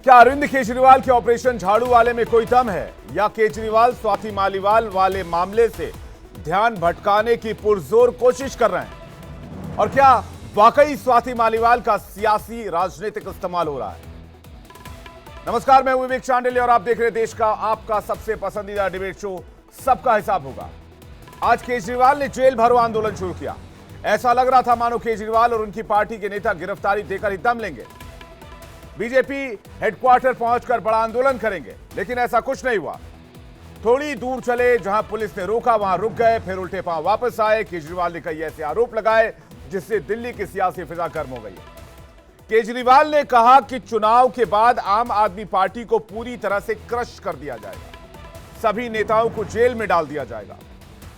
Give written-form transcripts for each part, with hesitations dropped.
क्या अरविंद केजरीवाल के ऑपरेशन झाड़ू वाले में कोई दम है या केजरीवाल स्वाति मालीवाल वाले मामले से ध्यान भटकाने की पुरजोर कोशिश कर रहे हैं? और क्या वाकई स्वाति मालीवाल का सियासी राजनीतिक इस्तेमाल हो रहा है? नमस्कार, मैं विवेक चांडिल्य और आप देख रहे हैं देश का आपका सबसे पसंदीदा डिबेट शो सबका हिसाब होगा। आज केजरीवाल ने जेल भरो आंदोलन शुरू किया। ऐसा लग रहा था मानो केजरीवाल और उनकी पार्टी के नेता गिरफ्तारी देकर ही दम लेंगे, बीजेपी हेडक्वार्टर पहुंचकर बड़ा आंदोलन करेंगे, लेकिन ऐसा कुछ नहीं हुआ। थोड़ी दूर चले, जहां पुलिस ने रोका वहां रुक गए, फिर उल्टे पांव वापस आए। केजरीवाल ने कई ऐसे आरोप लगाए जिससे दिल्ली की सियासी फिजा गर्म हो गई है। केजरीवाल ने कहा कि चुनाव के बाद आम आदमी पार्टी को पूरी तरह से क्रश कर दिया जाएगा, सभी नेताओं को जेल में डाल दिया जाएगा।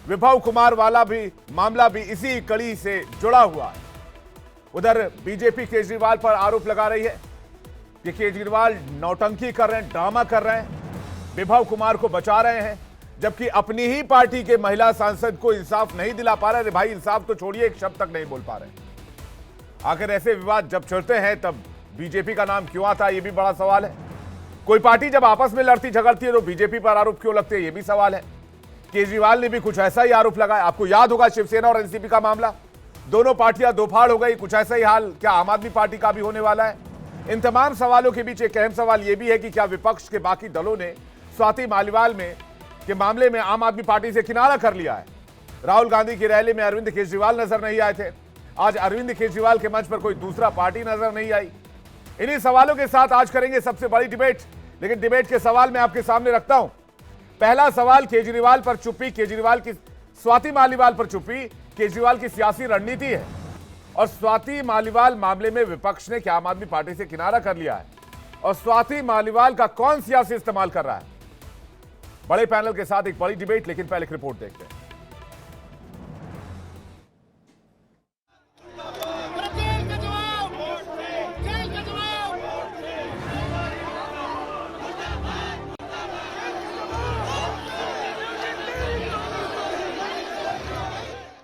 विभव कुमार वाला भी मामला भी इसी कड़ी से जुड़ा हुआ है। उधर बीजेपी केजरीवाल पर आरोप लगा रही है कि केजरीवाल नौटंकी कर रहे हैं, ड्रामा कर रहे हैं, विभव कुमार को बचा रहे हैं, जबकि अपनी ही पार्टी के महिला सांसद को इंसाफ नहीं दिला पा रहे। अरे भाई, इंसाफ तो छोड़िए, एक शब्द तक नहीं बोल पा रहे। आखिर ऐसे विवाद जब चलते हैं तब बीजेपी का नाम क्यों आता है, यह भी बड़ा सवाल है। कोई पार्टी जब आपस में लड़ती झगड़ती है तो बीजेपी पर आरोप क्यों लगते हैं, यह भी सवाल है। केजरीवाल ने भी कुछ ऐसा ही आरोप लगाया। आपको याद होगा शिवसेना और एनसीपी का मामला, दोनों पार्टियां दो फाड़ हो गई। कुछ ऐसा ही हाल क्या आम आदमी पार्टी का भी होने वाला है? इन तमाम सवालों के बीच एक अहम सवाल यह भी है कि क्या विपक्ष के बाकी दलों ने स्वाति मालीवाल के मामले में आम आदमी पार्टी से किनारा कर लिया है? राहुल गांधी की रैली में अरविंद केजरीवाल नजर नहीं आए थे, आज अरविंद केजरीवाल के मंच पर कोई दूसरा पार्टी नजर नहीं आई। इन्हीं सवालों के साथ आज करेंगे सबसे बड़ी डिबेट, लेकिन डिबेट के सवाल मैं आपके सामने रखता हूं। पहला सवाल, केजरीवाल पर चुप्पी, केजरीवाल की स्वाति मालीवाल पर चुप्पी केजरीवाल की सियासी रणनीति है, और स्वाति मालीवाल मामले में विपक्ष ने क्या आम आदमी पार्टी से किनारा कर लिया है, और स्वाति मालीवाल का कौन सियासी इस्तेमाल कर रहा है? बड़े पैनल के साथ एक बड़ी डिबेट, लेकिन पहले एक रिपोर्ट देखते हैं।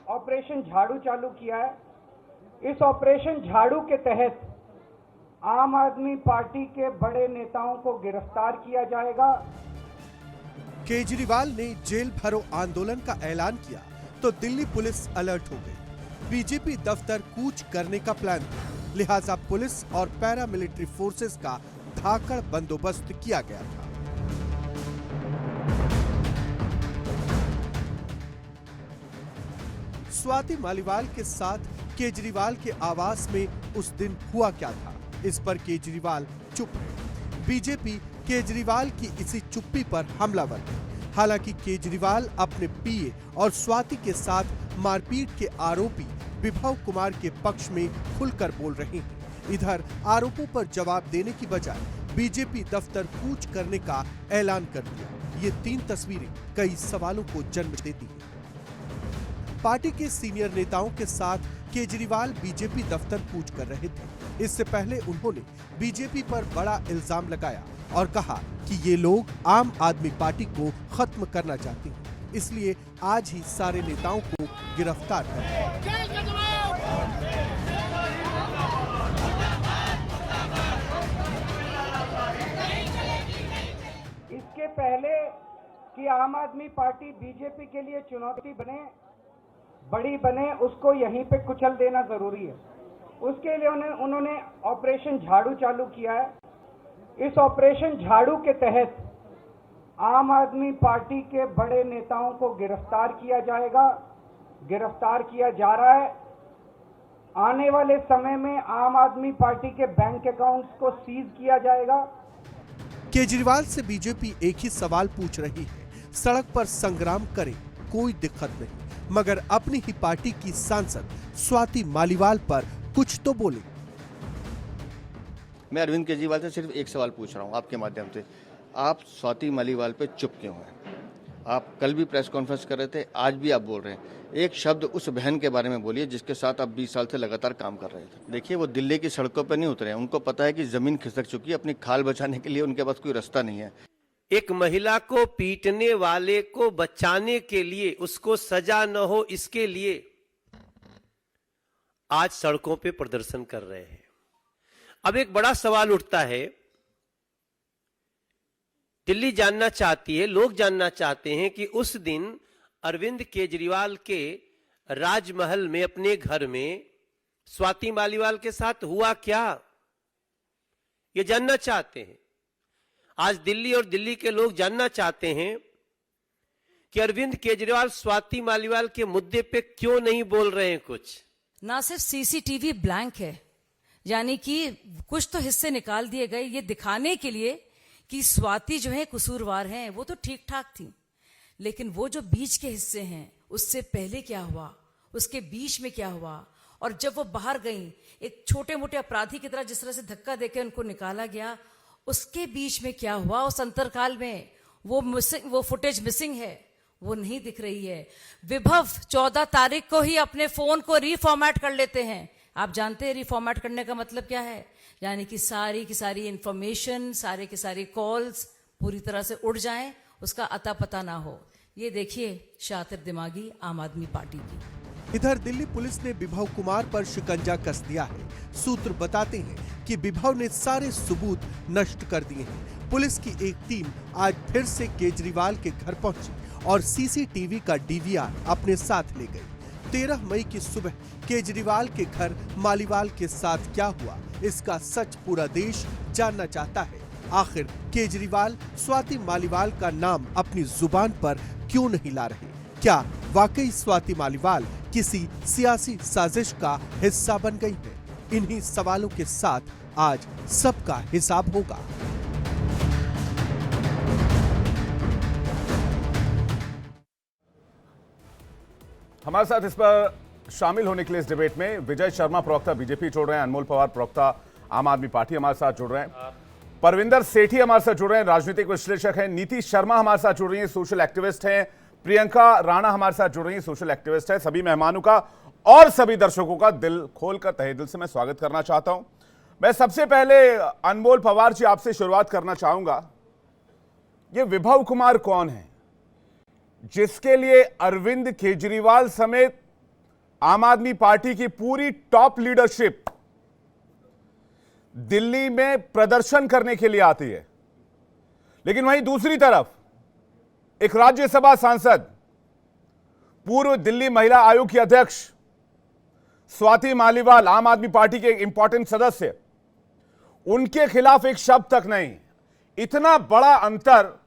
ऑपरेशन झाड़ू चालू किया है। इस ऑपरेशन झाड़ू के तहत आम आदमी पार्टी के बड़े नेताओं को गिरफ्तार किया जाएगा। केजरीवाल ने जेल भरो आंदोलन का ऐलान किया तो दिल्ली पुलिस अलर्ट हो गई। बीजेपी दफ्तर कूच करने का प्लान था, लिहाजा पुलिस और पैरामिलिट्री फोर्सेस का धाकड़ बंदोबस्त किया गया था। स्वाति मालीवाल के साथ केजरीवाल के आवास में उस दिन हुआ क्या था, इस पर केजरीवाल चुप है। बीजेपी केजरीवाल की इसी चुप्पी पर हमलावर है। हालांकि केजरीवाल अपने पीए और स्वाति के साथ मारपीट के आरोपी विभव कुमार के पक्ष में खुलकर बोल रहे हैं। इधर आरोपों पर जवाब देने की बजाय बीजेपी दफ्तर कूच करने का ऐलान कर दिया। ये तीन तस्वीरें कई सवालों को जन्म देती हैं। पार्टी के सीनियर नेताओं के साथ केजरीवाल बीजेपी दफ्तर कूच कर रहे थे। इससे पहले उन्होंने बीजेपी पर बड़ा इल्जाम लगाया और कहा कि ये लोग आम आदमी पार्टी को खत्म करना चाहते हैं, इसलिए आज ही सारे नेताओं को गिरफ्तार कर लिया। इसके पहले कि आम आदमी पार्टी बीजेपी के लिए चुनौती बने, बड़ी बने, उसको यहीं पे कुचल देना जरूरी है। उसके लिए उन्होंने ऑपरेशन झाड़ू चालू किया है। इस ऑपरेशन झाड़ू के तहत आम आदमी पार्टी के बड़े नेताओं को गिरफ्तार किया जाएगा, गिरफ्तार किया जा रहा है। आने वाले समय में आम आदमी पार्टी के बैंक अकाउंट्स को सीज किया जाएगा। केजरीवाल से बीजेपी एक ही सवाल पूछ रही है, सड़क पर संग्राम करें, कोई दिक्कत नहीं, मगर अपनी ही पार्टी की सांसद स्वाति मालीवाल पर कुछ तो बोले। मैं अरविंद केजरीवाल से सिर्फ एक सवाल पूछ रहा हूं आपके माध्यम से, आप स्वाति मालीवाल पे चुप क्यों हैं? आप कल भी प्रेस कॉन्फ्रेंस कर रहे थे, आज भी आप बोल रहे हैं। एक शब्द उस बहन के बारे में बोलिए जिसके साथ आप 20 साल से लगातार काम कर रहे थे। देखिए, वो दिल्ली की सड़कों पर नहीं उतरे हैं, उनको पता है कि जमीन खिसक चुकी है, अपनी खाल बचाने के लिए उनके पास कोई रास्ता नहीं है। एक महिला को पीटने वाले को बचाने के लिए, उसको सजा न हो इसके लिए आज सड़कों पे प्रदर्शन कर रहे हैं। अब एक बड़ा सवाल उठता है दिल्ली जानना चाहती है, लोग जानना चाहते हैं कि उस दिन अरविंद केजरीवाल के राजमहल में, अपने घर में स्वाति मालीवाल के साथ हुआ क्या, ये जानना चाहते हैं। आज दिल्ली और दिल्ली के लोग जानना चाहते हैं कि अरविंद केजरीवाल स्वाति मालीवाल के मुद्दे पे क्यों नहीं बोल रहे हैं कुछ। ना सिर्फ सीसीटीवी ब्लैंक है, यानी कि कुछ तो हिस्से निकाल दिए गए ये दिखाने के लिए कि स्वाति जो है कसूरवार हैं। वो तो ठीक ठाक थी, लेकिन वो जो बीच के हिस्से हैं, उससे पहले क्या हुआ, उसके बीच में क्या हुआ, और जब वो बाहर गई एक छोटे मोटे अपराधी की तरह जिस तरह से धक्का देके उनको निकाला गया, उसके बीच में क्या हुआ, उस अंतरकाल में वो फुटेज मिसिंग है, वो नहीं दिख रही है। विभव 14 तारीख को ही अपने फोन को रीफॉर्मेट कर लेते हैं। आप जानते हैं रीफॉर्मेट करने का मतलब क्या है, यानी कि सारी की सारी इंफॉर्मेशन, सारे के सारी कॉल्स पूरी तरह से उड़ जाएं, उसका अता पता ना हो। ये देखिए शातिर दिमागी आम आदमी पार्टी की। इधर दिल्ली पुलिस ने विभव कुमार पर शिकंजा कस दिया है। सूत्र बताते हैं कि विभव ने सारे सबूत नष्ट कर दिए हैं। पुलिस की एक टीम आज फिर से केजरीवाल के घर पहुंची और सीसीटीवी का डीवीआर अपने साथ ले गई। 13 मई की सुबह केजरीवाल के घर मालीवाल के साथ क्या हुआ, इसका सच पूरा देश जानना चाहता है। आखिर केजरीवाल स्वाति मालीवाल का नाम अपनी जुबान पर क्यों नहीं ला रहे? क्या वाकई स्वाति मालीवाल किसी सियासी साजिश का हिस्सा बन गई है? इन्हीं सवालों के साथ आज सबका हिसाब होगा। हमारे साथ इस पर शामिल होने के लिए इस डिबेट में विजय शर्मा प्रवक्ता बीजेपी जुड़ रहे हैं, अनमोल पवार प्रवक्ता आम आदमी पार्टी हमारे साथ जुड़ रहे हैं, परविंदर सेठी हमारे साथ जुड़ रहे हैं, राजनीतिक विश्लेषक हैं, नीति शर्मा हमारे साथ जुड़ रही हैं, सोशल एक्टिविस्ट हैं, प्रियंका राणा हमारे साथ जुड़ रही हैं, सोशल एक्टिविस्ट है। सभी मेहमानों का और सभी दर्शकों का दिल खोलकर तहे दिल से मैं स्वागत करना चाहता हूं। मैं सबसे पहले अनमोल पवार जी आपसे शुरुआत करना चाहूंगा। ये विभव कुमार कौन है जिसके लिए अरविंद केजरीवाल समेत आम आदमी पार्टी की पूरी टॉप लीडरशिप दिल्ली में प्रदर्शन करने के लिए आती है, लेकिन वहीं दूसरी तरफ एक राज्यसभा सांसद, पूर्व दिल्ली महिला आयोग की अध्यक्ष स्वाति मालीवाल, आम आदमी पार्टी के इंपॉर्टेंट सदस्य, उनके खिलाफ एक शब्द तक नहीं। इतना बड़ा अंतर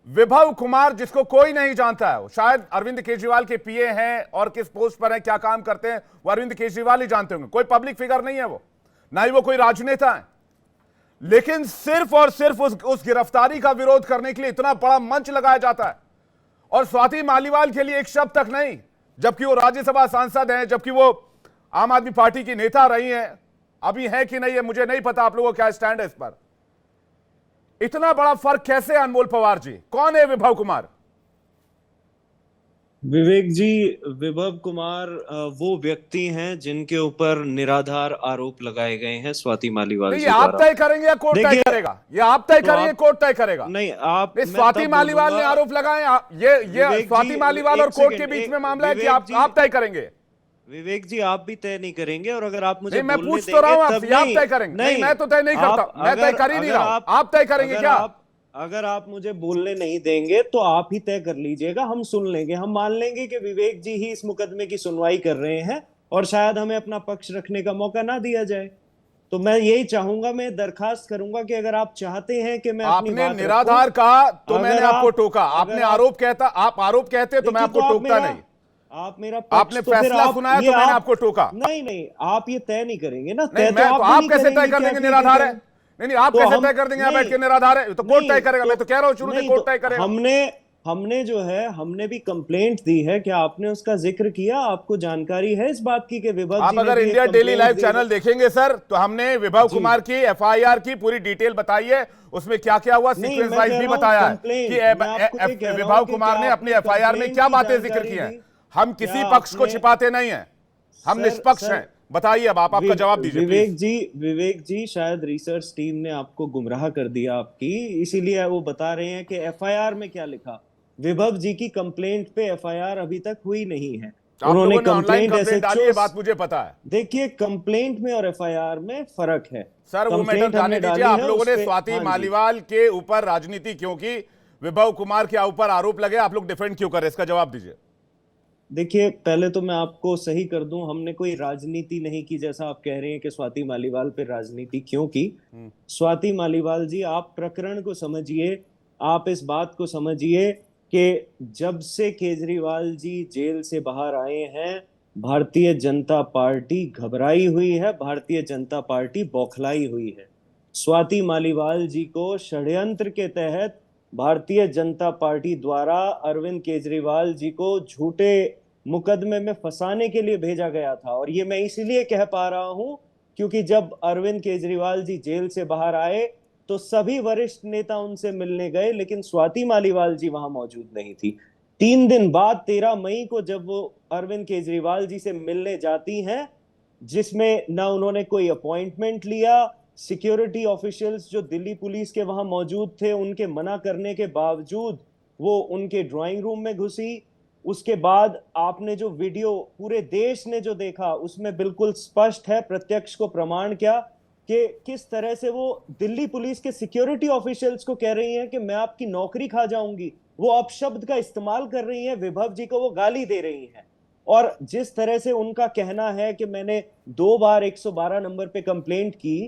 विभव कुमार, जिसको कोई नहीं जानता है, शायद अरविंद केजरीवाल के पीए हैं और किस पोस्ट पर हैं, क्या काम करते हैं, वो अरविंद केजरीवाल ही जानते होंगे। कोई पब्लिक फिगर नहीं है वो, ना ही वो कोई राजनेता है, लेकिन सिर्फ और सिर्फ उस गिरफ्तारी का विरोध करने के लिए इतना बड़ा मंच लगाया जाता है, और स्वाति मालीवाल के लिए एक शब्द तक नहीं, जबकि वो राज्यसभा सांसद हैं, जबकि वो आम आदमी पार्टी की नेता रही हैं। अभी है कि नहीं है मुझे नहीं पता, आप लोगों का क्या स्टैंड है इस पर। इतना बड़ा फर्क कैसे? अनमोल पवार जी, कौन है विभव कुमार? विवेक जी, विभव कुमार वो व्यक्ति हैं जिनके ऊपर निराधार आरोप लगाए गए हैं स्वाति मालीवाल जी ये आप तय करेंगे या कोर्ट तय करेगा? ये आप तय करेंगे, कोर्ट तय करेगा? नहीं, आप स्वाति मालीवाल ने आरोप लगाए, ये स्वाति मालीवाल और कोर्ट के बीच में मामला है कि आप तय करेंगे? विवेक जी, आप भी तय नहीं करेंगे, और अगर आप मुझे मैं पूछ तो रहा हूं आपसे, आप तय करेंगे? नहीं, मैं तो तय नहीं करता, मैं तय कर ही नहीं रहा। आप तय करेंगे क्या? अगर आप मुझे बोलने नहीं देंगे तो आप ही तय कर लीजिएगा, हम सुन लेंगे। हम मान लेंगे कि विवेक जी ही इस मुकदमे की सुनवाई कर रहे हैं और शायद हमें अपना पक्ष रखने का मौका ना दिया जाए। तो मैं यही चाहूंगा, मैं दरखास्त करूंगा कि अगर आप चाहते हैं कि मैं अपनी आपने निराधार कहा तो मैंने आपको टोका, आपने आरोप कहता, आप आरोप कहते तो मैं आपको टोकता नहीं। आप मेरा आपने फैसला सुनाया तो मैंने आपको टोका। नहीं, आप ये तय नहीं करेंगे ना। आप कैसे तय कर देंगे निराधार है? नहीं, आप कैसे तय कर देंगे आप बैठ के निराधार है? तो कोर्ट तय करेगा। मैं तो कह रहा हूं शुरू से कोर्ट तय करेगा। हमने जो है, हमने भी कंप्लेंट दी है कि आपने उसका जिक्र किया, आपको जानकारी है इस बात की कि विभव आप अगर इंडिया डेली लाइव चैनल देखेंगे सर, तो हमने विभव कुमार की एफआईआर की पूरी डिटेल बताई है, उसमें क्या क्या हुआ सीक्वेंस वाइज भी बताया है कि विभव कुमार ने अपनी एफआईआर में क्या बातें जिक्र की हैं। हम किसी पक्ष को छिपाते नहीं हैं, हम निष्पक्ष हैं। बताइए, अब आपका जवाब दीजिए। विवेक जी, शायद रिसर्च टीम ने आपको गुमराह कर दिया आपकी, इसीलिए वो बता रहे हैं कि एफआईआर में क्या लिखा। विभव जी की कंप्लेंट पे एफआईआर अभी तक हुई नहीं है। आप उन्होंने लोगों ने ऑनलाइन कंप्लेंट कंप्लेंट डाली है, बात मुझे पता है। देखिए, कंप्लेंट में और एफआईआर में फर्क है सर वो मैटर कंप्लेंट जाने हमने दीजिए। डाली आप है, लोगों उस ने पे- स्वाति हाँ जी। मालीवाल के ऊपर राजनीति क्यों की, विभव कुमार के ऊपर आरोप लगे, आप लोग डिफेंड क्यों कर रहे हैं, इसका जवाब दीजिए। देखिए, पहले तो मैं आपको सही कर दूं, हमने कोई राजनीति नहीं की जैसा आप कह रहे हैं कि स्वाति मालीवाल पे राजनीति क्यों की। स्वाति मालीवाल जी, आप प्रकरण को समझिए, आप इस बात को समझिए कि जब से केजरीवाल जी जेल से बाहर आए हैं, भारतीय जनता पार्टी घबराई हुई है, भारतीय जनता पार्टी बौखलाई हुई है। स्वाति मालीवाल जी को षड्यंत्र के तहत भारतीय जनता पार्टी द्वारा अरविंद केजरीवाल जी को झूठे मुकदमे में फंसाने के लिए भेजा गया था। और ये मैं इसलिए कह पा रहा हूं क्योंकि जब अरविंद केजरीवाल जी जेल से बाहर आए तो सभी वरिष्ठ नेता उनसे मिलने गए, लेकिन स्वाति मालीवाल जी वहां मौजूद नहीं थी। 3 दिन बाद 13 मई को जब वो अरविंद केजरीवाल जी से मिलने जाती हैं, जिसमें ना उन्होंने कोई अपॉइंटमेंट लिया, सिक्योरिटी ऑफिशियल्स जो दिल्ली पुलिस के वहां मौजूद थे उनके मना करने के बावजूद वो उनके ड्राइंग रूम में घुसी। उसके बाद आपने जो वीडियो पूरे देश ने जो देखा उसमें बिल्कुल स्पष्ट है, प्रत्यक्ष को प्रमाण क्या, कि किस तरह से वो दिल्ली पुलिस के सिक्योरिटी ऑफिशियल्स को कह रही हैं कि मैं आपकी नौकरी खा जाऊंगी। वो अपशब्द का इस्तेमाल कर रही हैं, विभव जी को वो गाली दे रही हैं। और जिस तरह से उनका कहना है कि मैंने 2 बार 112 नंबर पे कंप्लेंट की,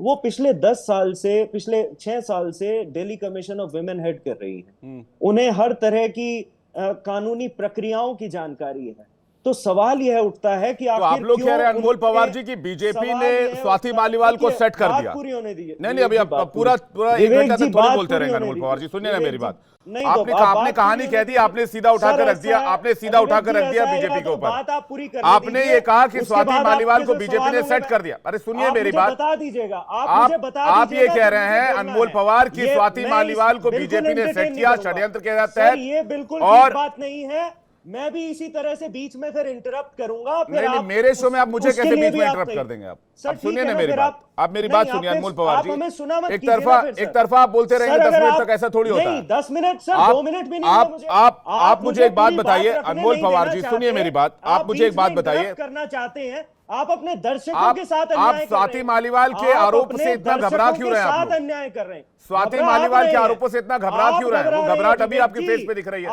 वो पिछले 10 साल से, पिछले 6 साल से Delhi commission of women head कर रही है। उन्हें हर तरह की कानूनी प्रक्रियाओं की जानकारी है। तो सवाल यह उठता है कि तो आप लोग कह रहे हैं अनमोल पवार जी की बीजेपी ने स्वाति मालीवाल को सेट कर दिया। पूरी होने दीजिए। नहीं, अभी आप पूरा 1 घंटा तक थोड़ी बोलते रहेंगे अनमोल पवार जी, सुनिए ना मेरी बात। आपने कहानी कह दी, आपने सीधा उठाकर रख दिया, आपने सीधा उठाकर रख दिया बीजेपी के ऊपर। आपने ये कहा कि स्वाति मालीवाल को बीजेपी ने सेट कर दिया। अरे सुनिए मेरी बात, बता दीजिएगा आप ये कह रहे हैं अनमोल पवार की स्वाति मालीवाल को बीजेपी ने सेट किया षड्यंत्र के तहत, ये बिल्कुल और बात नहीं है। मैं भी इसी तरह से बीच में फिर इंटरप्ट करूंगा। नहीं, मेरे शो में आप मुझे कैसे बीच में इंटरप्ट कर देंगे? आप सुनिए ना मेरी बात, आप मेरी बात सुनिए अनमोल पवार जी। एक तरफा आप बोलते रहेंगे 10 मिनट तक, ऐसा थोड़ी होता है। 10 मिनट सर, 2 मिनट भी नहीं। आप मुझे एक बात बताइए अनमोल पवार जी, सुनिए मेरी बात, आप मुझे एक बात बताइए। करना चाहते हैं आप अपने दर्शकों के साथ अन्याय आप कर रहे हैं। स्वाति मालीवाल के आरोप से इतना घबरा क्यों रहे हैं? आप अन्याय कर रहे हैं। स्वाति मालीवाल के आरोपों से इतना घबरा क्यों रहे हैं? वो घबराहट अभी आपके फेस पे दिख रही है।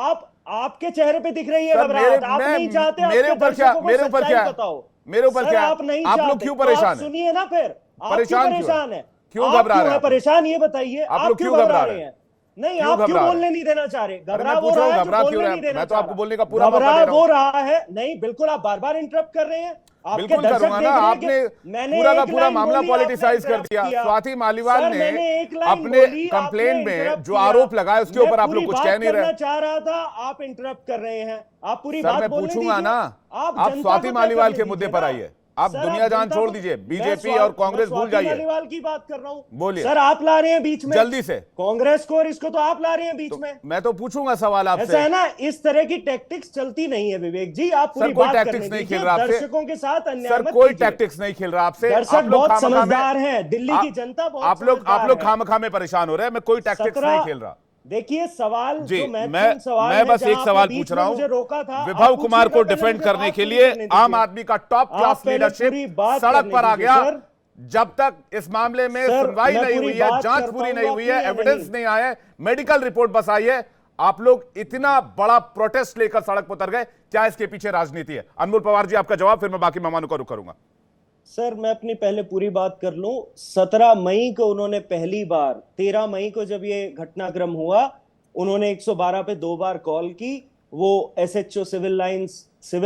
आपके चेहरे पे दिख रही है घबराहट। आप नहीं चाहते मेरे ऊपर क्या, मेरे ऊपर क्या, मेरे ऊपर क्या? आप नहीं, आप लोग क्यों परेशान हैं? सुनिए ना, फिर परेशान है, क्यों घबरा रहे हैं? परेशान ये बताइए, आप लोग क्यों घबरा रहे हैं? नहीं, आप क्यों बोलने नहीं देना चाह रहे? घबरा वो रहा है, घबरा क्यों रहे हैं? मैं तो आपको बोलने का पूरा मौका दे रहा हूं। वो रहा है। नहीं, बिल्कुल आप बार बार इंटरप्ट कर रहे हैं। बिल्कुल करूंगा ना, आपने पूरा का पूरा मामला पॉलिटिसाइज कर दिया। स्वाति मालीवाल ने अपने कंप्लेंट में जो आरोप लगाए उसके ऊपर आप लोग कुछ कह नहीं रहे। चाह रहा था, आप इंटरप्ट कर रहे हैं। आप पूरी सर बात मैं बोलने पूछूंगा दीजिए। ना, आप स्वाति मालीवाल के मुद्दे पर आइए, आप दुनिया जान छोड़ दीजिए, बीजेपी और कांग्रेस भूल जाइए। मालीवाल की बात कर रहा हूं। बोलिए सर, आप ला रहे हैं बीच में जल्दी से कांग्रेस को, और इसको तो आप ला रहे हैं बीच में। मैं तो पूछूंगा सवाल आपसे। ऐसा है ना, इस तरह की टैक्टिक्स चलती नहीं है विवेक जी। आप पूरी कोई बात टैक्टिक्स नहीं खेल रहा आपसे, दर्शकों के साथ अन्याय सर मत कोई कीजिए। टैक्टिक्स नहीं खेल रहा आपसे। दर्शक बहुत समझदार हैं, दिल्ली की जनता बहुत आप लोग खामखा में परेशान हो रहे हैं। मैं कोई टैक्टिक्स नहीं खेल रहा। देखिए सवाल जी, जो मैं बस है, एक सवाल पूछ रहा हूं। विभव कुमार को डिफेंड करने के लिए आम आदमी का टॉप क्लास लीडरशिप सड़क पर आ गया। जब तक इस मामले में सुनवाई नहीं हुई है, जांच पूरी नहीं हुई है, एविडेंस नहीं आया है, मेडिकल रिपोर्ट बस आई है, आप लोग इतना बड़ा प्रोटेस्ट लेकर सड़क पर उतर गए। क्या इसके पीछे राजनीति है? अनमोल पवार जी आपका जवाब, फिर मैं बाकी मेहमानों का रुख करूंगा। सर, मैं अपनी पहले पूरी बात कर लूं। 17 मई को उन्होंने पहली बार, 13 मई को जब ये घटनाक्रम हुआ, उन्होंने 112 पे 2 बार कॉल की। वो एसएचओ सिविल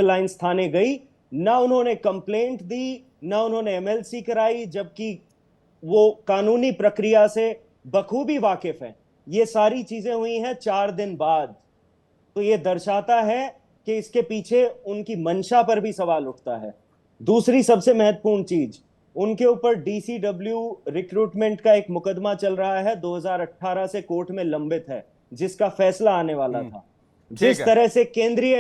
लाइंस थाने गई, ना उन्होंने कंप्लेंट दी, ना उन्होंने एमएलसी कराई, जबकि वो कानूनी प्रक्रिया से बखूबी वाकिफ हैं। ये सारी चीजें हुई हैं 4 दिन बाद। तो ये दर्शाता है कि इसके पीछे उनकी मंशा पर भी सवाल उठता है। दूसरी सबसे महत्वपूर्ण चीज, उनके ऊपर डीसीडब्ल्यू रिक्रूटमेंट का एक मुकदमा चल रहा है, 2018 से कोर्ट में लंबित है, जिसका फैसला आने वाला था। जिस तरह से केंद्रीय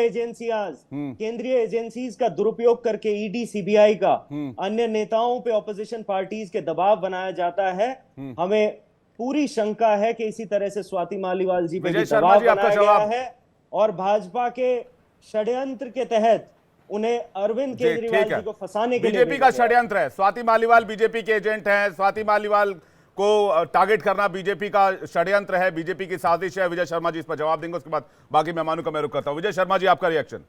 एजेंसीज का दुरुपयोग करके ईडी सीबीआई का अन्य नेताओं पे ऑपोजिशन पार्टीज के दबाव बनाया जाता है, हमें पूरी शंका है कि इसी तरह से स्वाति मालीवाल जी पे भी दबाव बनाया गया है और भाजपा के षड्यंत्र के तहत उन्हें अरविंद जी, केजरीवाल ठीक है। जी को फंसाने के लिए बीजेपी का भेजा गया। षड्यंत्र है, स्वाति मालीवाल बीजेपी के एजेंट हैं, स्वाति मालीवाल को टारगेट करना बीजेपी का षड्यंत्र है, बीजेपी की साजिश है। विजय शर्मा जी इस पर जवाब देंगे, उसके बाद बाकी मेहमानों का मैं रुख करता हूं। विजय शर्मा जी, आपका रिएक्शन।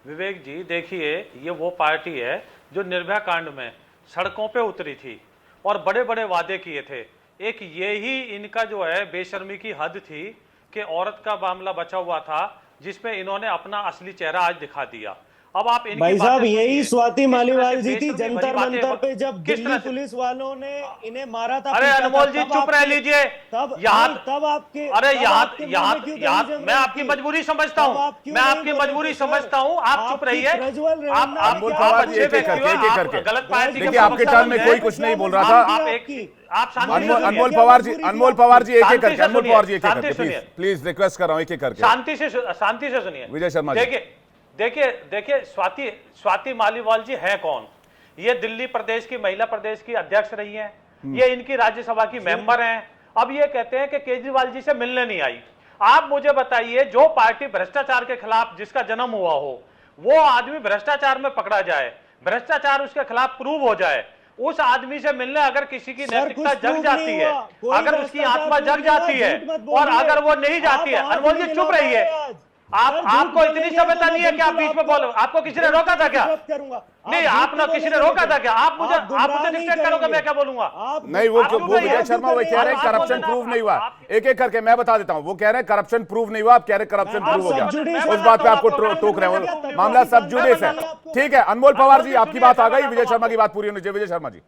विवेक जी, देखिए, ये वो पार्टी है जो निर्भया कांड में सड़कों पे उतरी थी और बड़े बड़े वादे किए थे। एक यही इनका जो है बेशर्मी की हद थी कि औरत का मामला बचा हुआ था जिसमें इन्होंने अपना असली चेहरा आज दिखा दिया। अब आप इनकी भाई साहब, बातें यही सुनिए। स्वाति किस तरह मालीवाल से जी थी बेशर्मी जंतर भरी बातें- मंतर पे जब किस दिल्ली तरह से- पुलिस वालों ने इन्हें मारा था। अरे पीटा था, अनमोल जी, तब चुप रह आपके- लीजिए। तब यहाँ- तब आपके अरे तब यहाँ आपके मन यहाँ में क्यों यहाँ तभी जम मैं रही आपकी थी? मजबूरी समझता तब हूँ, आप क्यों मैं नहीं आपकी बोले मजबूरी थे, सर? समझता हूँ। आप चुप आपकी रहिए। प्रज्वल रेवन्ना आप अनमोल क्या- पवार जी, अच्छे एक-एक व्यक्ति हो, करके, एक-एक आप करके। गलत पार्टी के देखिए, आपके समर्थन टर्न में हैं। कोई कुछ नहीं बोल रहा था। आप शांति से सुनिए। अनमोल पवार जी, अनमोल पवार जी, एक एक शांति करके, से अनमोल सुनिए, पवार जी, एक एक शांति करके, सुनिए। प्लीज रिक्वेस्ट कर रहा हूं, एक एक करके। शांति से सुनिए। विजय शर्मा जी। देखिए स्वाति मालीवाल जी हैं कौन? ये दिल्ली प्रदेश की महिला प्रदेश की अध्यक्ष रही हैं, ये इनकी राज्यसभा की मेंबर हैं। अब ये कहते हैं कि केजरीवाल जी से मिलने नहीं आई। आप मुझे बताइए, जो पार्टी भ्रष्टाचार के खिलाफ जिसका जन्म हुआ हो, वो आदमी भ्रष्टाचार में पकड़ा जाए, भ्रष्टाचार उसके खिलाफ प्रूव हो जाए, उस आदमी से मिलने अगर किसी की नैतिकता जग जाती है, अगर उसकी आत्मा जग जाती है, और अगर वो नहीं जाती है, अनमोल जी चुप रहिए। आपको इतनी सभ्यता नहीं है कि आप बीच में बोलो? आपको किसी ने रोका था क्या? नहीं, आपने किसी ने रोका था क्या? आप मुझे डिक्टेट करोगे, मैं क्या बोलूंगा? नहीं, वो विजय शर्मा वो कह रहे हैं करप्शन प्रूव नहीं हुआ। एक एक करके मैं बता देता हूं। वो कह रहे हैं करप्शन प्रूव नहीं हुआ, आप कह रहे हैं करप्शन प्रूव हो गया। उस बात पे आपको टोक रहे हैं, मामला सब जुडिस है। ठीक है अनमोल पवार जी, आपकी बात आ गई, विजय शर्मा की बात पूरी होनी चाहिए। विजय शर्मा जी।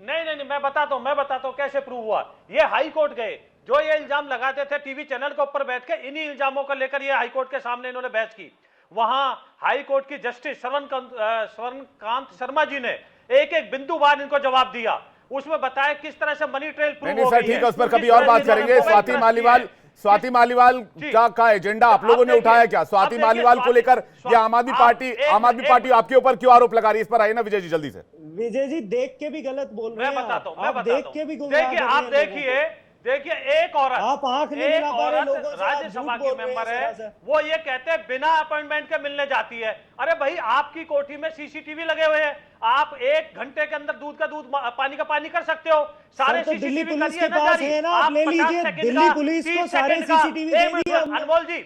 नहीं, मैं बताता हूं कैसे प्रूव हुआ। ये हाई कोर्ट गए, जो ये इल्जाम लगाते थे टीवी चैनल के ऊपर बैठ के, इन्हीं इल्जामों को लेकर ये हाई कोर्ट के सामने इन्होंने बहस की। वहां हाई कोर्ट की जस्टिस स्वर्णकांत शर्मा जी ने एक एक बिंदुवार इनको जवाब दिया, उसमें बताया किस तरह से मनी ट्रेल प्रूव हो गई है। ठीक है, उस पर कभी और बात करेंगे। स्वाति मालीवाल का एजेंडा आप लोगों ने उठाया क्या? स्वाति मालीवाल को लेकर या आम आदमी पार्टी आपके ऊपर क्यों आरोप लगा रही है? इस पर आइए ना विजय जी, जल्दी से। विजय जी, देख के भी गलत बोल रहे हैं। मैं बताता हूं। देख के भी गुमराह कर रहे हैं आप लोगों को। देखिए एक औरत, आप आंख नहीं मिला पा रहे लोगों से, आप राज्यसभा झूठ की बोल रहे हैं मेंबर इस है, तरह से। वो ये कहते हैं बिना अपॉइंटमेंट के मिलने जाती है। अरे भाई, आपकी कोठी में सीसीटीवी लगे हुए हैं, आप 1 घंटे के अंदर दूध का दूध, पानी का पानी कर सकते हो। सारे तो दिल्ली सीसीटीवी पुलिस के पास है ना, आप ले लीजिए। दिल्ली पुलिस को सारे सीसीटीवी दे दिए हमने। अनमोल जी,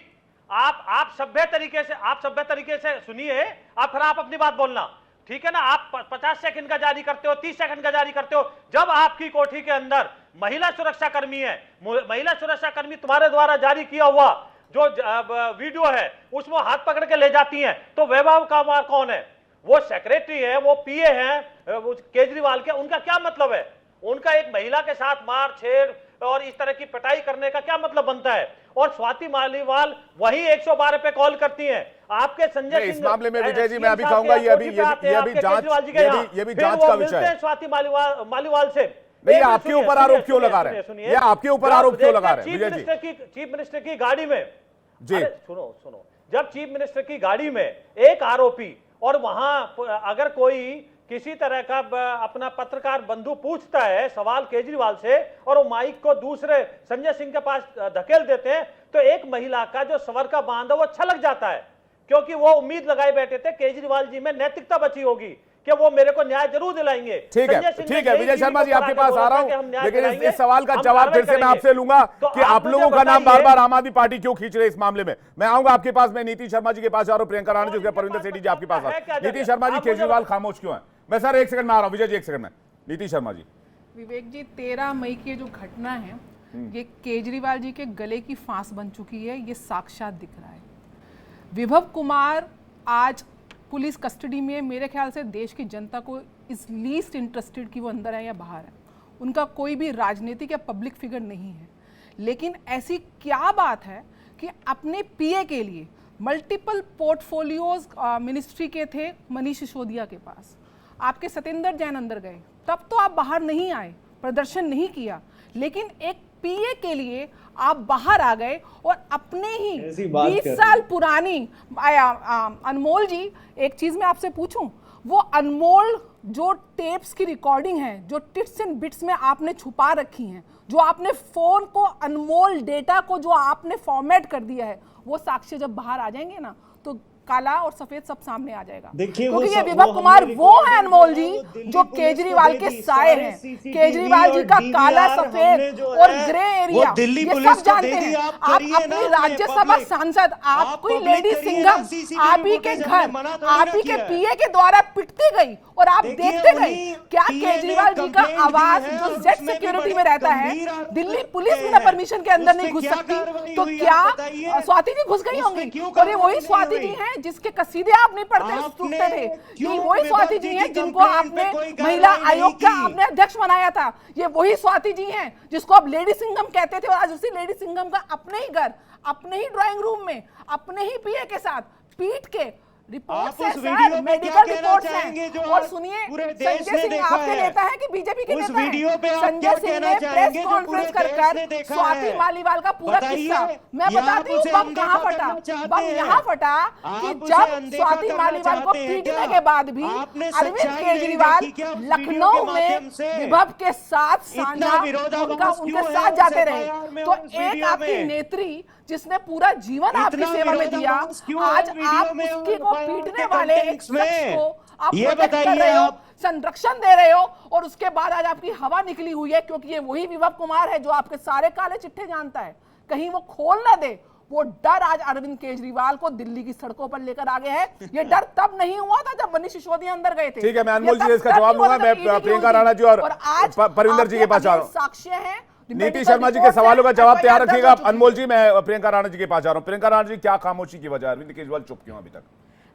आप सभ्य तरीके से सुनिए, फिर आप अपनी बात बोलना, ठीक है ना? आप 50 सेकंड का जारी करते हो, 30 सेकंड का जारी करते हो। जब आपकी कोठी के अंदर महिला सुरक्षा कर्मी है, महिला सुरक्षा कर्मी तुम्हारे द्वारा जारी किया हुआ जो वीडियो है उसमें हाथ पकड़ के ले जाती हैं, तो वैभव कांवर कौन है? वो सेक्रेटरी है, वो पीए हैं केजरीवाल के। उनका क्या मतलब है? उनका एक महिला के साथ मार छेड़ और इस तरह की पिटाई करने का क्या मतलब बनता है? और स्वाति मालीवाल वही 112 पे कॉल करती हैं। आपके संजय सिंह, इस मामले में विजय जी मैं अभी कहूंगा, ये भी जांच का विषय है। स्वाति मालीवाल से नहीं, आपके ऊपर आरोप क्यों लगा रहे हैं? ये आपके ऊपर आरोप क्यों लगा रहे हैं विजय जी? चीफ मिनिस्टर की गाड़ी में जी, सुनो, जब चीफ मिनिस्टर की गाड़ी में एक आरोपी, और वहां अगर कोई किसी तरह का अपना पत्रकार बंधु पूछता है सवाल केजरीवाल से, और वो माइक को दूसरे संजय सिंह के पास धकेल देते हैं, तो एक महिला का जो सवर का बांध है वो छलक जाता है, क्योंकि वो उम्मीद लगाए बैठे थे केजरीवाल जी में नैतिकता बची होगी कि वो मेरे को न्याय जरूर दिलाएंगे। ठीक है विजय शर्मा जी, आपके पास आ रहा हूं, लेकिन इस सवाल का जवाब फिर से मैं आपसे लूंगा कि आप लोगों का नाम बार बार आम आदमी पार्टी क्यों खींच रहे इस मामले में। मैं आऊंगा आपके पास, मैं नीतीश शर्मा जी के पास जा रहा हूं, प्रियंका राणा जी, परविंदर सेठी जी आपके पास आ। नीतीश शर्मा जी, केजरीवाल खामोश क्यों है? मैं सर 1 सेकंड में आ रहा हूं, विजय जी 1 सेकंड में। नीतीश शर्मा जी। विवेक जी, 13 मई की जो घटना है, ये केजरीवाल जी के गले की फांस बन चुकी है, ये साक्षात दिख रहा है। विभव कुमार आज पुलिस कस्टडी में, मेरे ख्याल से देश की जनता को इज लीस्ट इंटरेस्टेड कि वो अंदर है या बाहर है। उनका कोई भी राजनीतिक या पब्लिक फिगर नहीं है, लेकिन ऐसी क्या बात है कि अपने पीए के लिए मल्टीपल पोर्टफोलियोज मिनिस्ट्री के थे मनीष सिसोदिया के पास, आपके सत्येंद्र जैन अंदर गए, तब तो आप बाहर नहीं आए, प्रदर्शन नहीं किया, लेकिन एक पीए के लिए आप बाहर आ गए और अपने ही 20 साल पुरानी अनमोल जी, एक चीज मैं आपसे पूछूं, वो अनमोल जो टेप्स की रिकॉर्डिंग है, जो टिट्स एंड बिट्स में आपने छुपा रखी हैं, जो आपने फोन को, अनमोल डेटा को जो आपने फॉर्मेट कर दिया है, वो साक्ष्य जब बाहर आ जाएंगे ना तो काला और सफेद सब सामने आ जाएगा। क्योंकि ये विभव कुमार वो है अनमोल जी जो केजरीवाल के साए हैं। केजरीवाल जी का काला, सफेद और ग्रे एरिया ये सब जानते हैं। आप अपनी राज्यसभा सांसद, आप कोई लेडी सिंघम, आप ही के घर, आप ही के पीए के द्वारा पिटती गई और आप देखते गए। क्या केजरीवाल जी का आवास जो जेड सिक्योरिटी में रहता है, दिल्ली पुलिस बिना परमिशन के अंदर नहीं घुस सकती, तो क्या स्वाति जी घुस गई होंगी? और ये वही स्वाति जी हैं जिसके कसीदे आप नहीं पढ़ते सूखते थे। ये वही स्वाति जी हैं जिनको आपने महिला आयोग का आपने अध्यक्ष बनाया था। ये वही स्वाति जी हैं जिसको आप लेडी सिंघम कहते थे और आज उसी लेडी सिंघम का अपने ही घर, अपने ही ड्राइंग रूम में, अपने ही पीए के साथ पीट के रिपोर्ट है सर, मेडिकल रिपोर्ट है। और सुनिए, संजय सिंह आपके नेता है कि बीजेपी के नेता है? संजय सिंह ने प्रेस कॉन्फ्रेंस कर स्वाति मालीवाल का पूरा किस्सा, मैं बताती हूँ बम कहाँ फटा। बम यहाँ फटा कि जब स्वाति मालीवाल को पीटने के बाद भी अरविंद केजरीवाल लखनऊ में विभव के साथ साझा उनके साथ जाते रहे। तो एक आपकी नेत्री जिसने पूरा जीवन आपकी सेवा में दिया, आज आप उसकी को पीटने वाले एक शख्स को आप प्रोटेक्ट कर रहे हो, संरक्षण दे रहे हो, और उसके बाद आज आपकी हवा निकली हुई है क्योंकि ये वही विभव कुमार है जो आपके सारे काले चिट्ठे जानता है। कहीं वो खोल ना दे, वो डर आज अरविंद केजरीवाल को दिल्ली की सड़कों पर लेकर आ गए हैं। ये डर तब नहीं हुआ था जब मनीष सिसोदिया अंदर गए थे। ठीक है, मैं अनमोल जी इसका जवाब दूंगा। मैं प्रियंका राणा जी और परविंदर जी के पास आ रहा हूँ। साक्ष्य है, नीति शर्मा जी के सवालों का जवाब तैयार रखिएगा। अनमोल जी, मैं प्रियंका राणा जी के पास जा रहा हूं। प्रियंका राणा जी, क्या खामोशी की वजह? अरविंद केजरीवाल चुप क्यों अभी तक?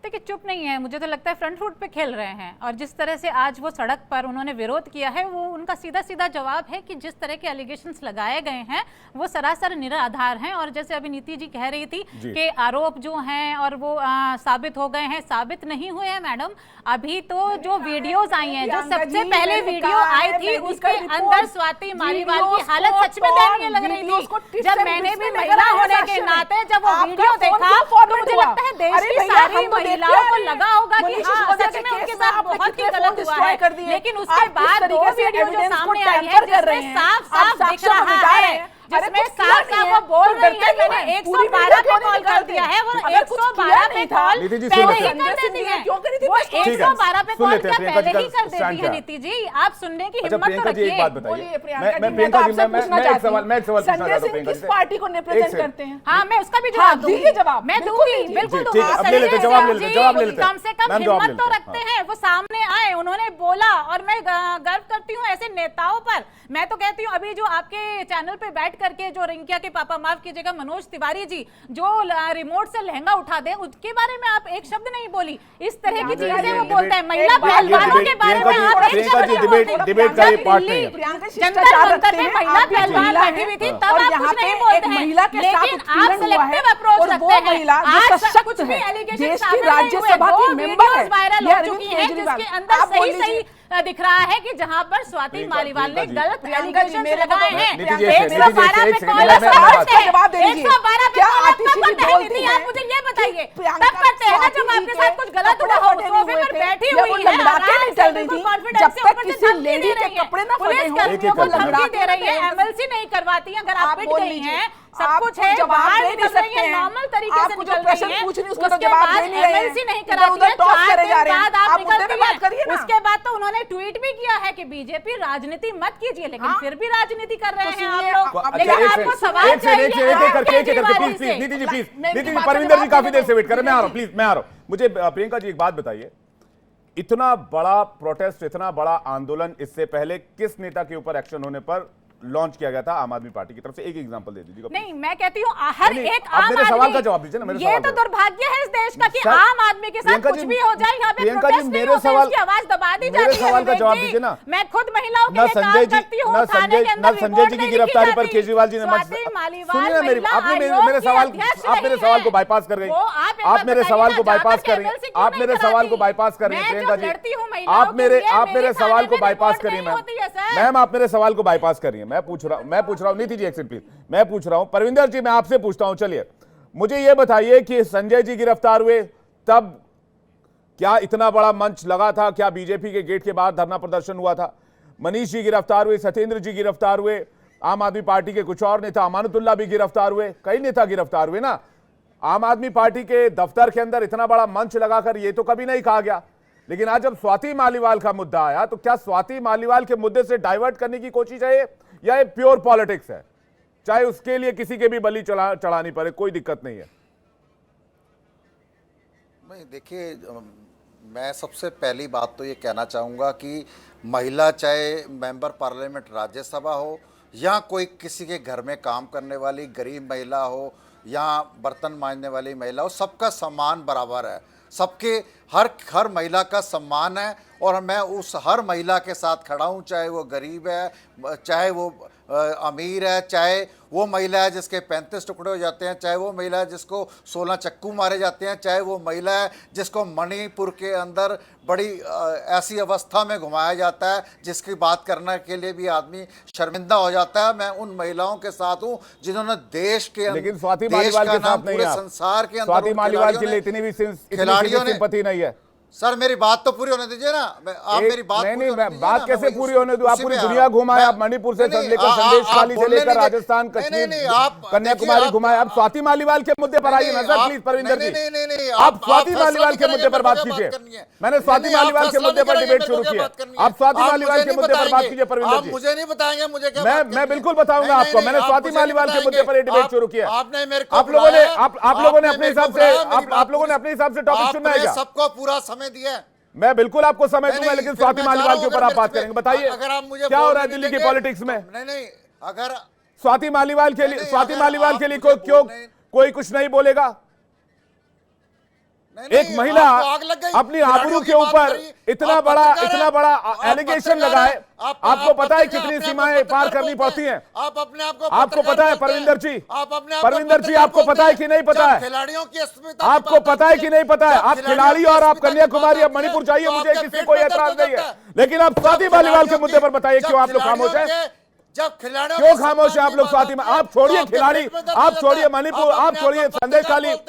देखिए, चुप नहीं है, मुझे तो लगता है फ्रंट फुट पे खेल रहे हैं। और जिस तरह से आज वो सड़क पर उन्होंने विरोध किया है, वो उनका सीधा सीधा जवाब है कि जिस तरह के एलिगेशंस लगाए गए हैं वो सरासर निराधार हैं। और जैसे अभी नीति जी कह रही थी कि आरोप जो हैं और वो साबित हो गए हैं, साबित नहीं हुए हैं मैडम। अभी तो जो वीडियोस आई हैं, जो सबसे पहले वीडियो आई थी उसके अंदर स्वाति मालीवाल की हालत सच में दयनीय लग रही थी। जब मैंने भी महिला होने के नाते जब वो वीडियो देखा तो मुझे लगता है देश की सारी महिलाओं को लगा होगा कि हाँ, सच में उनके साथ बहुत ही गलत हुआ है। लेकिन उसके बाद दो वीडियो जो सामने आई है जिसमें साफ साफ दिख रहा है, जिसमें साफ साफ वो बोल रही है मैंने 112 पे कॉल कर दिया है। वो 112 पे कॉल पहले ही कर देती है। वो 112 पे कॉल क्या पहले ही कर देती है? नीति जी, आप सुनने की हिम्मत तो रखिए। मैं प्रियंका जी, मैं एक सवाल पूछना चाहता हूं। प्रियंका जी, किस पार्टी को रिप्रेजेंट करते हैं? हाँ, मैं उसका भी जवाब दूंगी। जवाब मैं दूंगी, बिल्कुल दूंगी। कम से कम हिम्मत तो रखते हैं, वो सामने आए, उन्होंने बोला। और मैं गर्व करती हूँ ऐसे नेताओं पर। मैं तो कहती हूँ अभी जो आपके चैनल पे बैठ करके जो रिंकिया के पापा, माफ कीजिएगा, मनोज तिवारी जी जो रिमोट से लहंगा उठा दे, उसके बारे में आप एक शब्द नहीं बोली। इस तरह की चीजें वो बोलते हैं। महिला पहलवानों के बारे में आप एक शब्द नहीं बोलते। जंतर मंतर में महिला पहलवान बैठी हुई थी तब आप कुछ नहीं बोलते हैं, लेकिन आप सिलेक्टिव अप्रोच रखते हैं। आज कुछ भी एलिगेशन राज्यसभा की वीडियोस वायरल हो चुकी हैं जिसके अंदर सही सही दिख रहा है कि जहां पर स्वाति मालीवाल ने गलत एलिगेशन लगाए हैं। 112 पे कॉल, 112 पे कॉल आप मुझे ये बताइए, तब करते हैं ना जब आपके साथ कुछ गलत हुआ हो, सोफे पर बैठी हुई है, जब तक किसी लेडी के कपड़े ना फटे हों, वो धमकी दे रही है, एमएलसी नहीं करवाती। अगर आप पिट गई हैं, सब कुछ है, बाहर निकल रही है, नॉर्मल तरीके से निकल रही है, उसके बाद एमएलसी नहीं कराती है, 4 दिन बाद आप निकलती है। उसके बाद तो उन्होंने ट्वीट भी किया है कि बीजेपी राजनीति मत कीजिए, लेकिन फिर भी राजनीति कर रहे हैं आप लोग। लेकिन आपको सवाल चाहिए, नीति जी प्लीज, नीति जी, परविंदर जी काफी देर से वेट कर रहे हैं, मैं आ रहा हूं, प्लीज मैं आ रहा हूं। मुझे प्रियंका जी एक बात बताइए, इतना बड़ा प्रोटेस्ट, इतना बड़ा आंदोलन इससे पहले किस नेता के ऊपर एक्शन होने पर लॉन्च किया गया था आम आदमी पार्टी की तरफ से? एक एग्जांपल दे दीजिए। नहीं, मैं कहती हूँ हर एक आम मेरे सवाल का जवाब दीजिए ना। मेरे ये तो दुर्भाग्य है इस देश का कि आम आदमी के साथ कुछ भी हो जाए, यहाँ पे प्रोटेस्ट नहीं होते, उसकी आवाज दबा दी जाती है। सवाल का जवाब दीजिए ना। मैं खुद महिलाओं के लिए काम करती हूँ, थाने के अंदर संजय जी की गिरफ्तारी पर केजरीवाल जी ने सुनिए ना, मेरे सवाल को बाईपास कर गई। आप मेरे सवाल को बाईपास कर रही हैं, आप मेरे सवाल को बाईपास कर रही हैं प्रियंका जी। आप मेरे सवाल को बाईपास कर रही हैं मैम, आप मेरे सवाल को बाईपास कर रही हैं। मैं पूछ रहा हूं नीति जी, एक सेकंड प्लीज, मैं पूछ रहा हूं। परविंदर जी, मैं आपसे पूछता हूं, चलिए मुझे यह बताइए कि संजय जी गिरफ्तार हुए तब क्या इतना बड़ा मंच लगा था? क्या बीजेपी के गेट के बाहर धरना प्रदर्शन हुआ था? मनीष जी गिरफ्तार हुए, सत्येंद्र जी गिरफ्तार हुए, आम आदमी पार्टी के कुछ और नेता, अमानतुल्लाह भी गिरफ्तार हुए, कई नेता गिरफ्तार हुए ना। आम आदमी पार्टी के दफ्तर के अंदर इतना बड़ा मंच लगाकर ये तो कभी नहीं कहा गया। लेकिन आज जब स्वाति मालीवाल का मुद्दा आया तो क्या स्वाति मालीवाल के मुद्दे से डाइवर्ट करने की कोशिश है या ये प्योर पॉलिटिक्स है? चाहे उसके लिए किसी के भी बलि चढ़ानी पड़े, कोई दिक्कत नहीं है। नहीं, देखिए, मैं सबसे पहली बात तो ये कहना चाहूँगा कि महिला चाहे मेंबर पार्लियामेंट राज्यसभा हो या कोई किसी के घर में काम करने वाली गरीब महिला हो या बर्तन मांजने वाली महिला हो, सबका सम्मान बराबर है। सबके हर महिला का सम्मान है और मैं उस हर महिला के साथ खड़ा हूँ, चाहे वो गरीब है, चाहे वो अमीर है, चाहे वो महिला है जिसके 35 टुकड़े हो जाते हैं, चाहे वो महिला है जिसको 16 चक्कू मारे जाते हैं, चाहे वो महिला है जिसको मणिपुर के अंदर बड़ी ऐसी अवस्था में घुमाया जाता है जिसकी बात करने के लिए भी आदमी शर्मिंदा हो जाता है। मैं उन महिलाओं के साथ हूँ जिन्होंने देश के अंदर, लेकिन स्वाति मालीवाल के साथ नहीं है, संसार के अंदर स्वाति मालीवाल के लिए इतनी भी सिंपैथी नहीं है। सर मेरी बात तो पूरी होने दीजिए ना। आप मेरी बात नहीं, बात कैसे पूरी होने दो? आप पूरी दुनिया घुमाए, आप मणिपुर से लेकर संदेशखाली से लेकर राजस्थान, कश्मीर, कन्याकुमारी घुमाए। आप स्वाति मालीवाल के मुद्दे पर आइए ना सर, प्लीज परविंदर जी। आप स्वाति मालीवाल के मुद्दे पर बात कीजिए। मैंने स्वाति मालीवाल के मुद्दे पर डिबेट शुरू किया, आप स्वाति मालीवाल के मुद्दे पर बात कीजिए परविंदर जी। मुझे नहीं बताएंगे, मुझे क्या? मैं बिल्कुल बताऊंगा आपको। मैंने स्वाति मालीवाल के मुद्दे पर डिबेट शुरू किया। आपने मेरे को, आप लोगों ने अपने हिसाब से, आप लोगों ने अपने हिसाब से टॉपिक चुना है क्या? सबको पूरा समय दिया। मैं बिल्कुल आपको समय दूंगा, लेकिन स्वाति मालीवाल के ऊपर आप बात करेंगे। बताइए अगर आप मुझे क्या हो रहा है दिल्ली की पॉलिटिक्स में? नहीं, अगर स्वाति मालीवाल के लिए क्यों कोई कुछ नहीं बोलेगा? एक महिला अपनी आबरू के ऊपर इतना बड़ा एलिगेशन लगाए, आपको पता है कितनी सीमाएं पार करनी पड़ती हैं? आपको पता है परविंदर जी? आपको पता है कि नहीं पता है? खिलाड़ियों की आपको पता है कि नहीं पता है? आप खिलाड़ी और आप कन्याकुमारी, अब मणिपुर जाइए, मुझे किसी कोई एतराज नहीं है, लेकिन आप स्वाति मालीवाल के मुद्दे पर बताइए क्यों आप लोग खामोश हैं? जब खिलाड़ियों क्यों खामोश है आप लोग? स्वाति, आप छोड़िए खिलाड़ी, आप छोड़िए मणिपुर, आप छोड़िए संदेशखाली।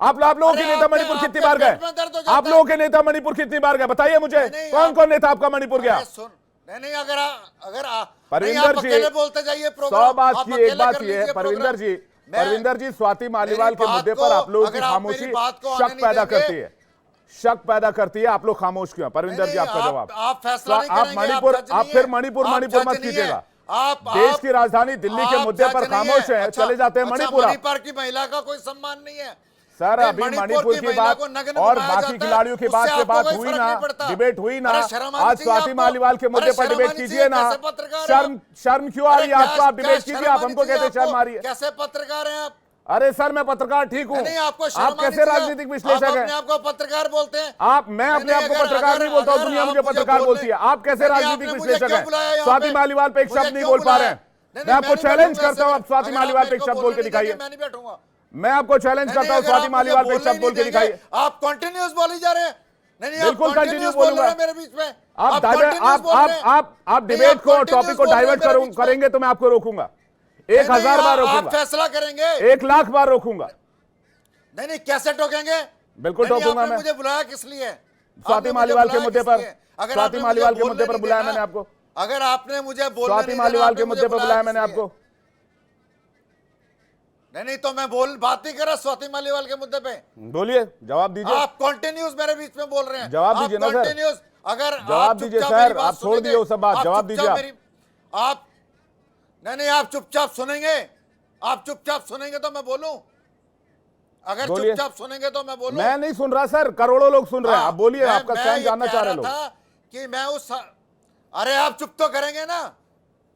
आप लोगों के नेता मणिपुर कितनी बार गए? आप लोगों के नेता मणिपुर कितनी बार गए? बताइए मुझे, कौन कौन नेता आपका मणिपुर गया? नहीं, अगर परविंदर जी बोलते जाइए, 100 बात की एक बात ये है परविंदर जी, स्वाति मालीवाल के मुद्दे पर आप लोगों की खामोशी शक पैदा करती है, शक पैदा करती है। आप लोग खामोश क्यों? परविंदर जी आपका जवाब। आप फैसला आप मणिपुर, आप फिर मणिपुर मत कीजिएगा। देश की राजधानी दिल्ली के मुद्दे पर खामोश है, चले जाते हैं मणिपुर। मणिपुर की महिला का कोई सम्मान नहीं है सर। अभी मणिपुर की बात और बाकी खिलाड़ियों की बात से बात हुई ना, डिबेट हुई ना। आज स्वाति मालीवाल के मुद्दे पर डिबेट कीजिए ना। शर्म क्यों आ रही है आपको? आप डिबेट कीजिए, आप हमको कहते शर्म आ रही है। कैसे पत्रकार हैं आप? अरे सर मैं पत्रकार ठीक हूँ, आप कैसे राजनीतिक विश्लेषक हैं? आपको पत्रकार बोलते हैं? मैं अपने आप को पत्रकार नहीं बोलता हूँ, दुनिया मुझे पत्रकार बोलती है। आप कैसे राजनीतिक विश्लेषक हैं? स्वाति मालीवाल पे एक शब्द नहीं बोल पा रहे हैं। मैं आपको चैलेंज करता हूँ, आप स्वाति मालीवाल पे एक शब्द बोल के दिखाइए। मैं नहीं बैठूंगा। मैं आपको चैलेंज करता हूं, स्वाति मालीवाल पे एक शब्द बोल के दिखाइए। आप कंटिन्यूअस बोली जा रहे हैं। नहीं, बिल्कुल कंटिन्यू बोलूंगा मेरे बीच में। आप डिबेट को, टॉपिक को डाइवर्ट करेंगे तो मैं आपको रोकूंगा। 1000 बार रोकूंगा। आप फैसला करेंगे। 1,00,000 बार रोकूंगा। नहीं, कैसे टोकेंगे? बिल्कुल टोकूंगा मैं। मुझे बुलाया किस लिए? स्वाति मालीवाल के मुद्दे पर, स्वाति मालीवाल के मुद्दे पर बुलाया मैंने आपको। अगर आपने मुझे स्वाति मालीवाल के मुद्दे पर बुलाया मैंने आपको। नहीं, तो मैं बात नहीं कर रहा स्वाति मालीवाल के मुद्दे पे। बोलिए, जवाब दीजिए। आप कंटिन्यूस मेरे बीच में बोल रहे हैं। जवाब दीजिए ना सर। अगर जवाब दीजिए सर, आप छोड़ दिए वो सब बात, जवाब दीजिए आप। नहीं, आप चुपचाप सुनेंगे। आप चुपचाप सुनेंगे तो मैं बोलूं? अगर चुपचाप सुनेंगे तो मैं बोलूं? मैं नहीं सुन रहा सर, करोड़ों लोग सुन रहे हैं। आप बोलिए, आपका स्टैंड जानना चाह रहे लोग। कि मैं अरे आप चुप तो करेंगे ना?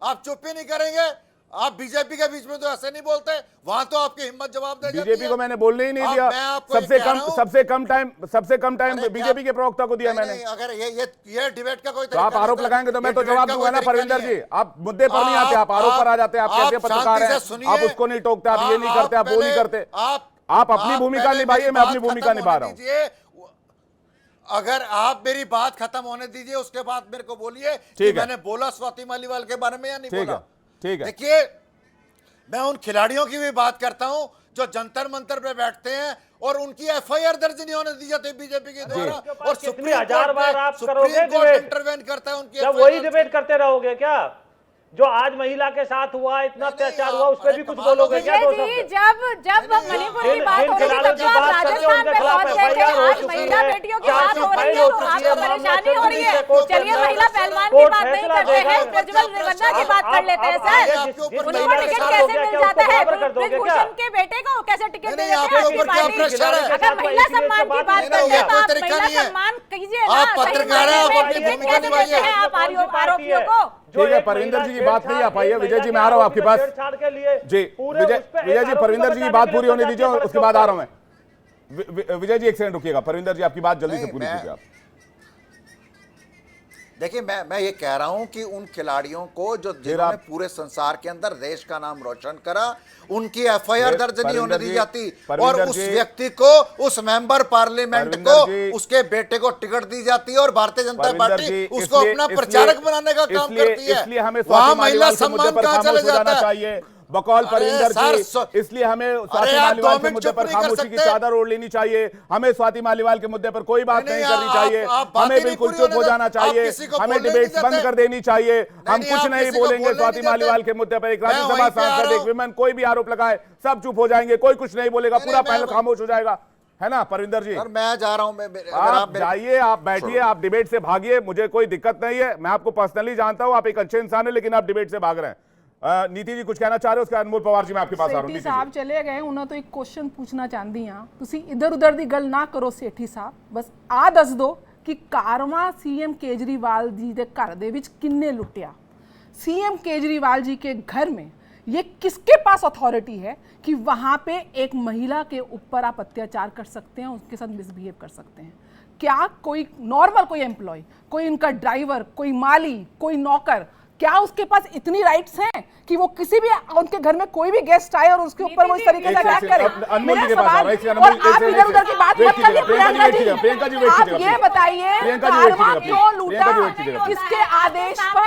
आप चुप ही नहीं करेंगे। आप बीजेपी के बीच में तो ऐसे नहीं बोलते, वहां तो आपकी हिम्मत जवाब दे जाती है। बीजेपी को मैंने बोलने ही नहीं दिया। सबसे कम टाइम बीजेपी के प्रवक्ता को दिया मैंने। अगर ये डिबेट का कोई तो आप आरोप लगाएंगे तो मैं तो जवाब दूंगा ना परविंदर जी। आप मुद्दे पर नहीं आते, आप आरोप पर आ जाते हैं। आप कहते हैं पत्रकार हैं, आप उसको नहीं टोकते, आप ये नहीं करते, आप वो नहीं करते। आप अपनी भूमिका निभाइए, मैं अपनी भूमिका निभा रहा हूँ। अगर आप मेरी बात खत्म होने दीजिए, उसके बाद मेरे को बोलिए कि मैंने बोला स्वाति मालीवाल के बारे में या नहीं बोला। ठीक है। देखिए, मैं उन खिलाड़ियों की भी बात करता हूं जो जंतर मंतर पे बैठते हैं और उनकी एफआईआर दर्ज नहीं होने दी जाती बीजेपी के द्वारा, और कितनी हजार बार आप करोगे इंटरवेन करता है उनकी, क्या वही डिबेट करते रहोगे क्या? जो आज महिला के साथ हुआ, इतना अत्याचार हुआ, उस पर भी कुछ बोलोगे क्या? जब मणिपुर की बात हो रही थी, तब आप राजस्थान में पहुंच गए थे। आज महिला बेटियों की बात हो रही है तो आपको परेशानी हो रही है। चलिए महिला पहलवान की बात नहीं करते हैं, प्रज्वल रेवन्ना की बात कर लेते हैं। सर, उनको टिकट कैसे मिल जाता है? ब्रिजभूषण के बेटे को कैसे टिकट दे देते हैं? अगर महिला सम्मान की बात करते हैं तो आप महिला सम्मान कीजिए ना। आरोपियों को ठीक है, परविंदर जी की बात नहीं आ पाई है। विजय जी मैं आ रहा हूँ आपके पास जी। विजय जी परविंदर जी की बात पूरी होने दीजिए और उसके बाद आ रहा हूं मैं। विजय जी एक सेकंड रुकिएगा, परविंदर जी आपकी बात जल्दी से पूरी कीजिए आप। देखिए मैं ये कह रहा हूं कि उन खिलाड़ियों को जो जिन्होंने पूरे संसार के अंदर देश का नाम रोशन करा, उनकी एफआईआर दर्ज नहीं होने दी जाती, और उस व्यक्ति को, उस मेंबर पार्लियामेंट को, उसके बेटे को टिकट दी जाती है और भारतीय जनता पार्टी उसको अपना प्रचारक बनाने का काम करती है। इसलिए हमें वहां महिला सम्मान कहां चले जाता है? बकौल परविंदर जी, इसलिए हमें स्वाति मालीवाल के मुद्दे पर खामोशी की चादर ओढ़ लेनी चाहिए। हमें स्वाति मालीवाल के मुद्दे पर कोई बात नहीं करनी चाहिए। हमें बिल्कुल चुप हो जाना चाहिए। हमें डिबेट बंद कर देनी चाहिए। हम कुछ नहीं बोलेंगे स्वाति मालीवाल के मुद्दे पर। एक राज्यसभा सांसद, एक विमेन, कोई भी आरोप लगाए सब चुप हो जाएंगे, कोई कुछ नहीं बोलेगा, पूरा पैनल खामोश हो जाएगा, है ना परविंदर जी? मैं जा रहा हूं, आप जाइए, आप बैठिए, आप डिबेट से भागिए, मुझे कोई दिक्कत नहीं है। मैं आपको पर्सनली जानता हूं, आप एक अच्छे इंसान है, लेकिन आप डिबेट से भाग रहे हैं। नीति जी कुछ कहना चाह रहे हो? उसके अनमोल पवार जी मैं आपके पास आ रहा हूं। सेठी साहब चले गए, उन्होंने तो एक क्वेश्चन पूछना चाहती हां, तुसी इधर उधर दी गल ना करो सेठी साहब, बस आ दस दो कि कारवा सीएम केजरीवाल जी दे घर दे विच किन्ने लुटिया? सीएम केजरीवाल जी के घर में ये किसके पास अथॉरिटी है कि वहां पे एक महिला के ऊपर आप अत्याचार कर सकते हैं, उसके साथ मिसबिहेव कर सकते हैं? क्या कोई नॉर्मल, कोई एम्प्लॉय, कोई उनका ड्राइवर, कोई माली, कोई नौकर, क्या उसके पास इतनी राइट्स हैं कि वो किसी भी उनके घर में कोई भी गेस्ट आए और उसके ऊपर वो इस तरीके से अटैक करे? मेरा सवाल, और आप इधर उधर की बात मत करिए। प्रियंका जी आप ये बताइए, कारवां क्यों लूटा, किसके आदेश पर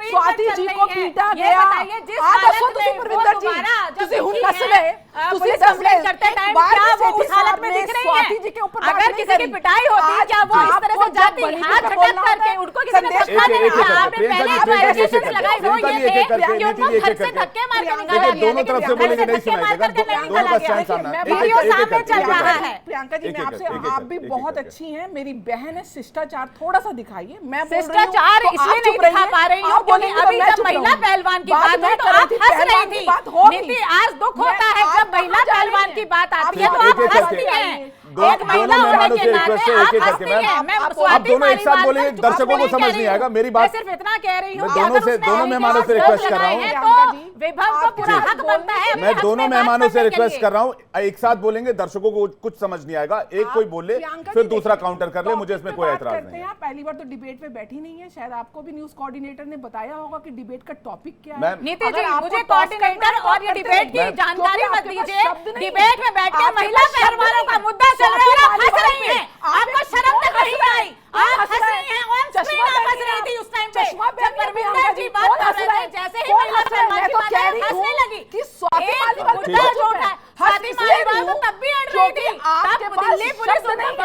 स्वाति जी को पीटा गया? आप दसो तुसी परविंदर जी, तुसी हुन हंस रहे, तुसी हंस रहे करते टाइम क्या वो उस हालत में दिख रही है? स्वाति जी के ऊपर अगर किसी की पिटाई होती, क्या वो इस तरह से जाती हाथ झटक करके उनको किसी ने धक्का नहीं दिया? आपने पहले लगाई हो ये घर से धक्के मार के निकाला गया, दोनों तरफ से बोलेंगे नहीं सुनाएगा, दोनों का स्टैंड सामने है। वीडियो सामने चल रहा है। प्रियंका जी मैं आपसे, आप भी बहुत अच्छी हैं, मेरी बहन है, शिष्टाचार थोड़ा सा दिखाइए। मैं शिष्टाचार इसलिए नहीं दिखा पा रही हूं क्योंकि अभी जब महिला पहलवान की बात हुई तो आप हंस रही थी। नीति, आज दुख होता है जब महिला पहलवान की बात आती है तो आप हंसती हैं। एक महिला होने के नाते आप हंसती हैं। मैं स्वाति मालीवाल बोलेंगे, दर्शकों को समझ नहीं आएगा मेरी बात। सिर्फ इतना कह रही हूँ, दोनों मेहमानों से रिक्वेस्ट कर रहा हूँ, विभव को पूरा हक बनता है। मैं दोनों मेहमानों से रिक्वेस्ट कर रहा हूँ, एक साथ बोलेंगे, दर्शकों को कुछ समझ नहीं आएगा। एक कोई बोले फिर दूसरा काउंटर कर ले, मुझे इसमें कोई एतराज नहीं है। पहली बार तो डिबेट पे बैठी नहीं है, शायद आपको भी न्यूज कोऑर्डिनेटर ने बताया होगा कि डिबेट का टॉपिक क्या है। नीति जी, मुझे कोऑर्डिनेटर और ये डिबेट की जानकारी मत दीजिए। डिबेट में बैठ के महिला पहलवानों का मुद्दा चल रहा है, आप हंस रही हैं। आपको शर्म तक नहीं आई, आप हंस रही हैं। ऑन स्क्रीन आप हंस रही थी उस टाइम पे जब परविंदर जी बात कर रहे थे। जैसे ही महिला पहलवान की बात आई, हंसने लगी कि स्वाति मालीवाल मुद्दा झूठ है। स्वाति मालीवाल तो तब भी अड़ रही थी, तब दिल्ली पुलिस उन्हें